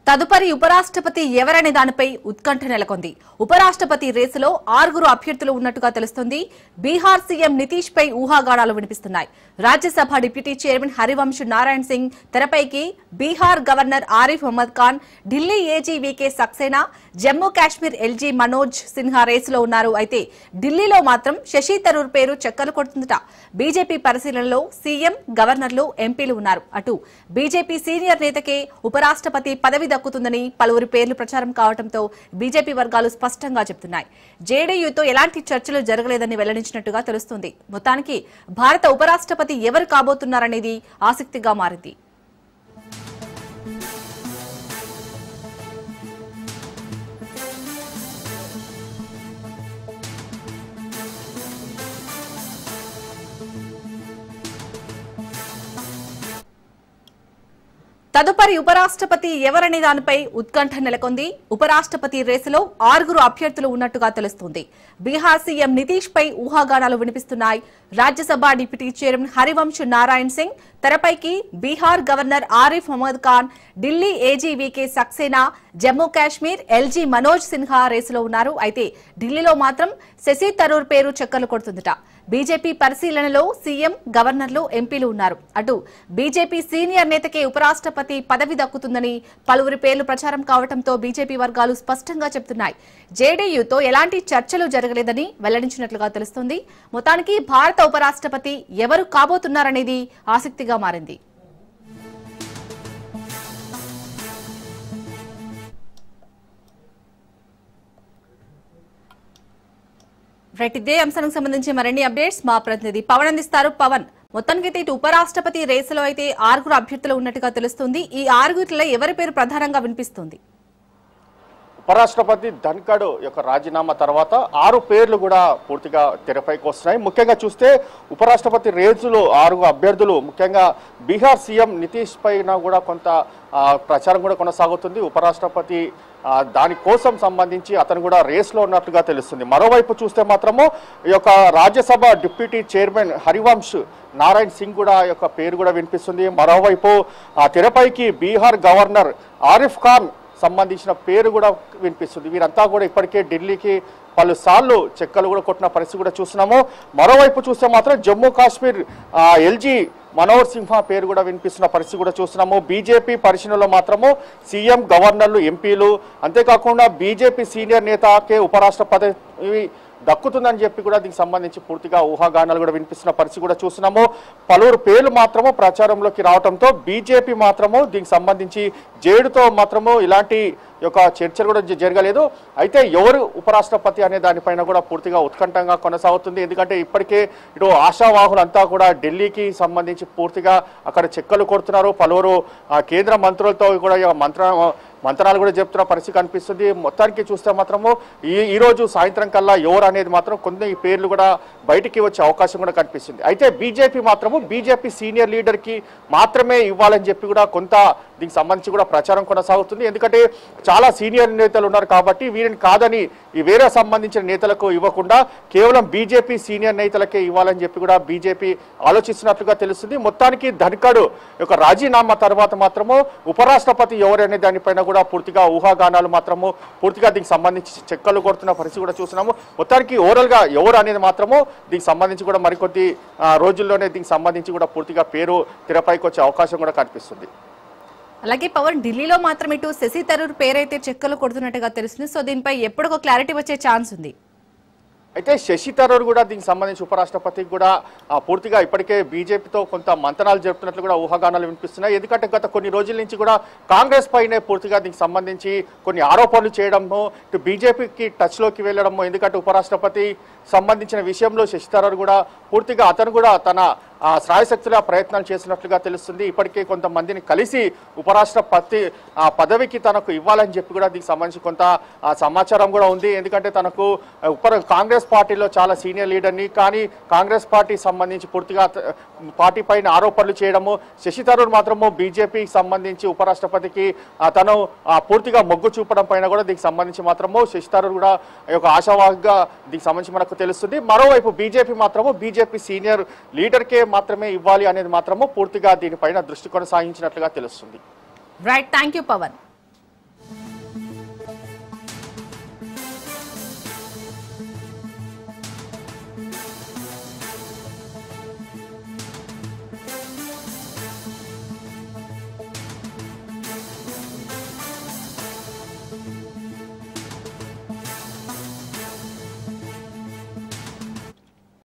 తదుపరి ఉపరాష్ట్రపతి ఎవరనే దానిపై ఉత్కంఠ నెలకొంది. ఉపరాష్ట్రపతి రేసులో 6 అభ్యర్థులు ఉన్నట్టుగా తెలుస్తోంది. బీహార్ సీఎం నితీష్ పై ఊహాగానాలు వినిపిస్తున్నాయి. రాజ్యసభ డిప్యూటీ చైర్మన్ హరివంశ్ నారాయణ్ సింగ్ తెరపైకి బీహార్ గవర్నర్ ఆరిఫ్ మహమ్మద్ ఖాన్, ఢిల్లీ ఏజీ వీకే సక్సేనా, జమ్మూ కాశ్మీర్ ఎల్జీ మనోజ్ సిన్హా రేసులో ఉన్నారు. అయితే ఢిల్లీలో మాత్రం శశి థరూర్ పేరు చక్కర్లు కొడుతుందట. బీజేపీ పరిశీలనలో సీఎం, గవర్నర్లు, ఎంపీలు ఉన్నారు. అటు బీజేపీ సీనియర్ నేతకే ఉపరాష్ట్రపతి పదవి దక్కుతుందని పలువురి పేర్లు ప్రచారం కావడంతో బీజేపీ వర్గాలు స్పష్టంగా చెబుతున్నాయి. జేడీయూతో ఎలాంటి చర్చలు జరగలేదని వెల్లడించినట్టుగా తెలుస్తుంది. మొత్తానికి భారత ఉపరాష్ట్రపతి ఎవరు కాబోతున్నారనేది ఆసక్తిగా మారింది. తదుపరి ఉపరాష్ట్రపతి ఎవరనే దానిపై ఉత్కంఠ నెలకొంది. ఉపరాష్ట్రపతి రేసులో 6 అభ్యర్థులు ఉన్నట్టుగా తెలుస్తోంది. బీహార్ సీఎం నితీష్ పై ఊహాగానాలు వినిపిస్తున్నాయి. రాజ్యసభ డిప్యూటీ చైర్మన్ హరివంశ్ నారాయణ్ సింగ్ తెరపైకి బీహార్ గవర్నర్ ఆరిఫ్ మహమ్మద్ ఖాన్, ఢిల్లీ ఏజీ వీకే సక్సేనా, జమ్మూ కాశ్మీర్ ఎల్జీ మనోజ్ సిన్హా రేసులో ఉన్నారు. అయితే ఢిల్లీలో మాత్రం శశి థరూర్ పేరు చక్కర్లు కొడుతుందట. బీజేపీ పరిశీలనలో సీఎం, గవర్నర్లు, ఎంపీలు ఉన్నారు. అటు బీజేపీ సీనియర్ నేతకే ఉపరాష్ట్రపతి పదవి దక్కుతుందని పలువురి పేర్లు ప్రచారం కావడంతో బీజేపీ వర్గాలు స్పష్టంగా చెబుతున్నాయి. జేడీయూతో ఎలాంటి చర్చలు జరగలేదని వెల్లడించినట్లుగా తెలుస్తోంది. మొత్తానికి భారత ఉపరాష్ట్రపతి ఎవరు కాబోతున్నారనేది ఆసక్తిగా మారింది. ఇదే అంశానికి సంబంధించి మరిన్ని అప్డేట్స్ మా ప్రతినిధి పవన్ అందిస్తారు. పవన్, మొత్తానికి ఇటు ఉపరాష్ట్రపతి రేసులో అయితే 6 అభ్యర్థులు ఉన్నట్టుగా తెలుస్తుంది. ఈ 6లో ఎవరి పేరు ప్రధానంగా వినిపిస్తుంది? ఉపరాష్ట్రపతి ధన్ఖడ్ యొక్క రాజీనామా తర్వాత 6 పేర్లు కూడా పూర్తిగా తెరపైకి వస్తున్నాయి. ముఖ్యంగా చూస్తే ఉపరాష్ట్రపతి రేసులో 6 అభ్యర్థులు, ముఖ్యంగా బీహార్ సీఎం నితీష్ పైన కూడా కొంత ప్రచారం కూడా కొనసాగుతుంది. ఉపరాష్ట్రపతి దానికోసం సంబంధించి అతను కూడా రేస్లో ఉన్నట్లుగా తెలుస్తుంది. మరోవైపు చూస్తే మాత్రము ఈ యొక్క రాజ్యసభ డిప్యూటీ చైర్మన్ హరివంశ్ నారాయణ్ సింగ్ కూడా యొక్క పేరు కూడా వినిపిస్తుంది. మరోవైపు తెరపైకి బీహార్ గవర్నర్ ఆరిఫ్ ఖాన్ సంబంధించిన పేరు కూడా వినిపిస్తుంది. వీరంతా కూడా ఇప్పటికే ఢిల్లీకి పలుసార్లు చెక్కలు కూడా కొట్టిన పరిస్థితి కూడా చూస్తున్నాము. మరోవైపు చూస్తే మాత్రం జమ్మూ కాశ్మీర్ ఎల్జీ మనోజ్ సిన్హా పేరు కూడా వినిపిస్తున్న పరిస్థితి కూడా చూస్తున్నాము. బీజేపీ పరిశీలనలో మాత్రము సీఎం, గవర్నర్లు, ఎంపీలు, అంతేకాకుండా బీజేపీ సీనియర్ నేతకే ఉపరాష్ట్రపతి దక్కుతుందని చెప్పి కూడా దీనికి సంబంధించి పూర్తిగా ఊహాగానాలు కూడా వినిపిస్తున్న పరిస్థితి కూడా చూస్తున్నాము. పలువురు పేర్లు మాత్రము ప్రచారంలోకి రావడంతో బీజేపీ మాత్రము దీనికి సంబంధించి జేడుతో మాత్రము ఇలాంటి యొక్క చర్చలు కూడా జరగలేదు. అయితే ఎవరు ఉపరాష్ట్రపతి అనే దానిపైన కూడా పూర్తిగా ఉత్కంఠంగా కొనసాగుతుంది. ఎందుకంటే ఇప్పటికే ఇటు ఆశావాహులంతా కూడా ఢిల్లీకి సంబంధించి పూర్తిగా అక్కడ చెక్కలు కొడుతున్నారు. పలువురు కేంద్ర మంత్రులతో కూడా మంత్రాలు కూడా చెప్తున్న పరిస్థితి కనిపిస్తుంది. మొత్తానికి చూస్తే మాత్రము ఈ రోజు సాయంత్రం కల్లా ఎవరు అనేది మాత్రం కొన్ని పేర్లు కూడా బయటికి వచ్చే అవకాశం కూడా కనిపిస్తుంది. అయితే బీజేపీ మాత్రము బీజేపీ సీనియర్ లీడర్కి మాత్రమే ఇవ్వాలని చెప్పి కూడా కొంత దీనికి సంబంధించి కూడా ప్రచారం కొనసాగుతుంది. ఎందుకంటే చాలా సీనియర్ నేతలు ఉన్నారు కాబట్టి వీరిని కాదని ఈ వేరే సంబంధించిన నేతలకు ఇవ్వకుండా కేవలం బీజేపీ సీనియర్ నేతలకే ఇవ్వాలని చెప్పి కూడా బీజేపీ ఆలోచిస్తున్నట్లుగా తెలుస్తుంది. మొత్తానికి ధన్ఖడ్ యొక్క రాజీనామా తర్వాత మాత్రము ఉపరాష్ట్రపతి ఎవరనే దానిపైన కూడా పూర్తిగా ఊహాగానాలు మాత్రము పూర్తిగా దీనికి సంబంధించి చెక్కలు కొడుతున్న పరిస్థితి కూడా చూస్తున్నాము. మొత్తానికి ఓవరాల్గా ఎవరు అనేది మాత్రము దీనికి సంబంధించి కూడా మరికొద్ది రోజుల్లోనే దీనికి సంబంధించి కూడా పూర్తిగా పేరు తెరపైకి వచ్చే అవకాశం కూడా కనిపిస్తుంది. అలాగే పవన్, ఢిల్లీలో మాత్రం ఇటు శశి థరూర్ పేరైతే చెక్కలు కొడుతున్నట్టుగా తెలుస్తుంది. సో దీనిపై ఎప్పుడు ఒక క్లారిటీ వచ్చే ఛాన్స్ ఉంది? అయితే శశి థరూర్ కూడా దీనికి సంబంధించి ఉపరాష్ట్రపతికి కూడా పూర్తిగా ఇప్పటికే బీజేపీతో కొంత మంతనాలు జరుపుతున్నట్లు కూడా ఊహాగానాలు వినిపిస్తున్నాయి. ఎందుకంటే గత కొన్ని రోజుల నుంచి కూడా కాంగ్రెస్ పైనే పూర్తిగా దీనికి సంబంధించి కొన్ని ఆరోపణలు చేయడము, ఇటు బీజేపీకి టచ్లోకి వెళ్ళడము. ఎందుకంటే ఉపరాష్ట్రపతి సంబంధించిన విషయంలో శశి థరూర్ కూడా పూర్తిగా అతను కూడా తన శ్రాయశక్తుల ప్రయత్నాలు చేసినట్లుగా తెలుస్తుంది. ఇప్పటికే కొంతమందిని కలిసి ఉపరాష్ట్రపతి పదవికి తనకు ఇవ్వాలని చెప్పి కూడా దీనికి సంబంధించి కొంత సమాచారం కూడా ఉంది. ఎందుకంటే తనకు కాంగ్రెస్ పార్టీలో చాలా సీనియర్ లీడర్ని, కానీ కాంగ్రెస్ పార్టీ సంబంధించి పూర్తిగా పార్టీ పైన ఆరోపణలు చేయడము, శశి థరూర్ మాత్రము బీజేపీకి సంబంధించి ఉపరాష్ట్రపతికి తను పూర్తిగా మొగ్గు చూపడం పైన కూడా దీనికి సంబంధించి మాత్రము శశి థరూర్ కూడా ఆశావాహంగా దీనికి సంబంధించి మనకు తెలుస్తుంది. మరోవైపు బీజేపీ మాత్రము బీజేపీ సీనియర్ లీడర్కే మాత్రమే ఇవ్వాలి అనేది మాత్రము పూర్తిగా దీనిపైన దృష్టి కొనసాగించినట్లుగా తెలుస్తుంది. Right, thank you Pawan.